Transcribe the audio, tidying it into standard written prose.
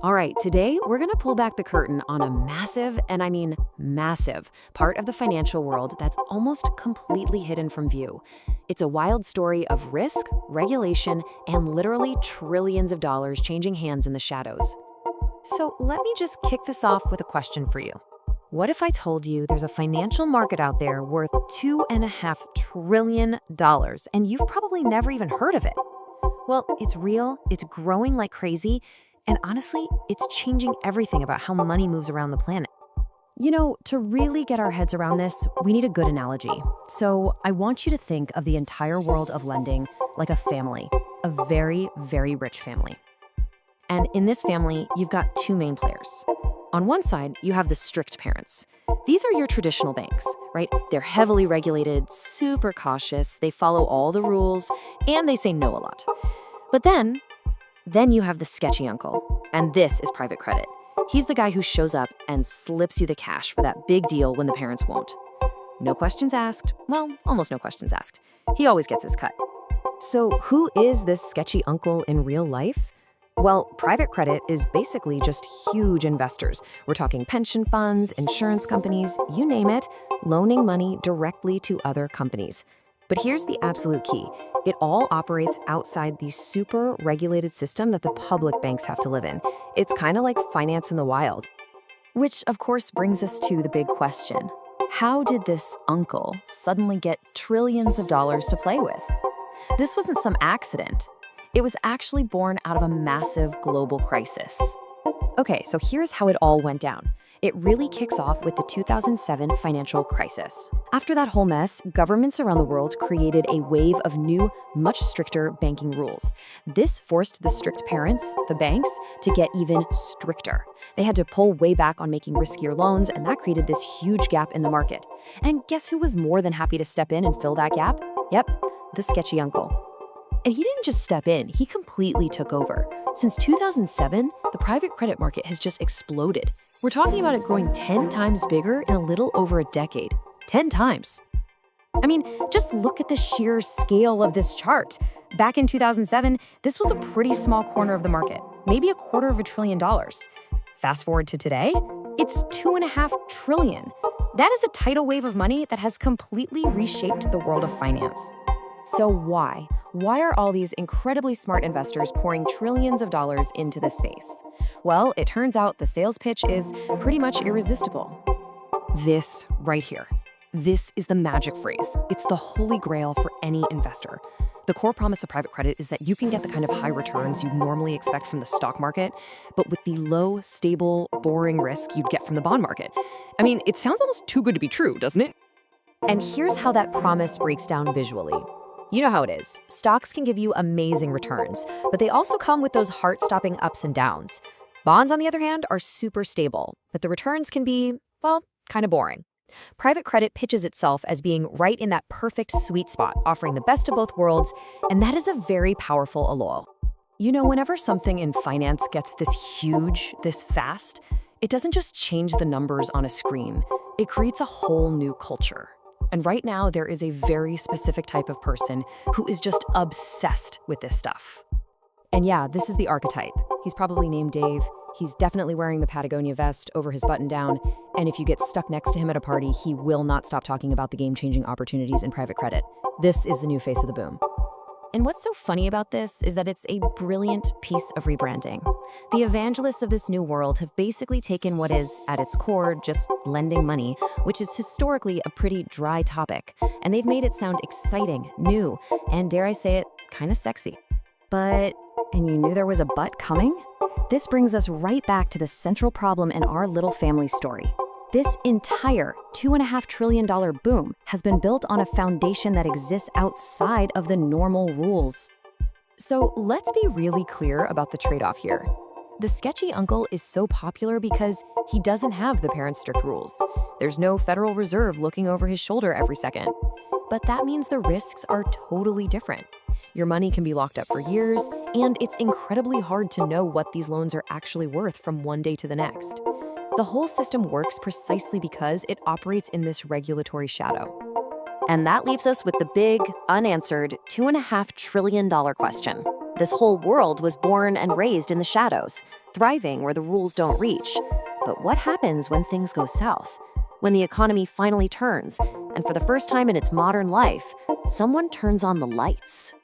All right, today we're going to pull back the curtain on a massive, and I mean massive, part of the financial world that's almost completely hidden from view. It's a wild story of risk, regulation, and literally trillions of dollars changing hands in the shadows. So let me just kick this off with a question for you. What if I told you there's a financial market out there worth $2.5 trillion, and you've probably never even heard of it? Well, it's real, it's growing like crazy, and honestly, it's changing everything about how money moves around the planet. To really get our heads around this, we need a good analogy. So I want you to think of the entire world of lending like a family, a very, very rich family. And in this family, you've got two main players. On one side, you have the strict parents. These are your traditional banks, right? They're heavily regulated, super cautious, they follow all the rules, and they say no a lot. But then you have the sketchy uncle, and this is private credit. He's the guy who shows up and slips you the cash for that big deal when the parents won't. No questions asked. Well, almost no questions asked. He always gets his cut. So who is this sketchy uncle in real life? Well, private credit is basically just huge investors. We're talking pension funds, insurance companies, you name it, loaning money directly to other companies. But here's the absolute key. It all operates outside the super regulated system that the public banks have to live in. It's kind of like finance in the wild. Which, of course, brings us to the big question. How did this uncle suddenly get trillions of dollars to play with? This wasn't some accident. It was actually born out of a massive global crisis. Okay, so here's how it all went down. It really kicks off with the 2007 financial crisis. After that whole mess, governments around the world created a wave of new, much stricter banking rules. This forced the strict parents, the banks, to get even stricter. They had to pull way back on making riskier loans, and that created this huge gap in the market. And guess who was more than happy to step in and fill that gap? Yep, the sketchy uncle. And he didn't just step in, he completely took over. Since 2007, the private credit market has just exploded. We're talking about it growing 10 times bigger in a little over a decade. 10 times. I mean, just look at the sheer scale of this chart. Back in 2007, this was a pretty small corner of the market, maybe $250 billion. Fast forward to today, it's $2.5 trillion. That is a tidal wave of money that has completely reshaped the world of finance. So why? Why are all these incredibly smart investors pouring trillions of dollars into this space? Well, it turns out the sales pitch is pretty much irresistible. This right here. This is the magic phrase. It's the holy grail for any investor. The core promise of private credit is that you can get the kind of high returns you'd normally expect from the stock market, but with the low, stable, boring risk you'd get from the bond market. I mean, it sounds almost too good to be true, doesn't it? And here's how that promise breaks down visually. You know how it is. Stocks can give you amazing returns, but they also come with those heart-stopping ups and downs. Bonds, on the other hand, are super stable, but the returns can be, well, kind of boring. Private credit pitches itself as being right in that perfect sweet spot, offering the best of both worlds, and that is a very powerful allure. Whenever something in finance gets this huge, this fast, it doesn't just change the numbers on a screen. It creates a whole new culture. And right now, there is a very specific type of person who is just obsessed with this stuff. And yeah, this is the archetype. He's probably named Dave. He's definitely wearing the Patagonia vest over his button-down. And if you get stuck next to him at a party, he will not stop talking about the game-changing opportunities in private credit. This is the new face of the boom. And what's so funny about this is that it's a brilliant piece of rebranding. The evangelists of this new world have basically taken what is, at its core, just lending money, which is historically a pretty dry topic, and they've made it sound exciting, new, and dare I say it, kind of sexy. And you knew there was a but coming? This brings us right back to the central problem in our little family story. This entire $2.5 trillion boom has been built on a foundation that exists outside of the normal rules. So let's be really clear about the trade-off here. The sketchy uncle is so popular because he doesn't have the parents' strict rules. There's no Federal Reserve looking over his shoulder every second. But that means the risks are totally different. Your money can be locked up for years, and it's incredibly hard to know what these loans are actually worth from one day to the next. The whole system works precisely because it operates in this regulatory shadow. And that leaves us with the big, unanswered $2.5 trillion question. This whole world was born and raised in the shadows, thriving where the rules don't reach. But what happens when things go south? When the economy finally turns, and for the first time in its modern life, someone turns on the lights.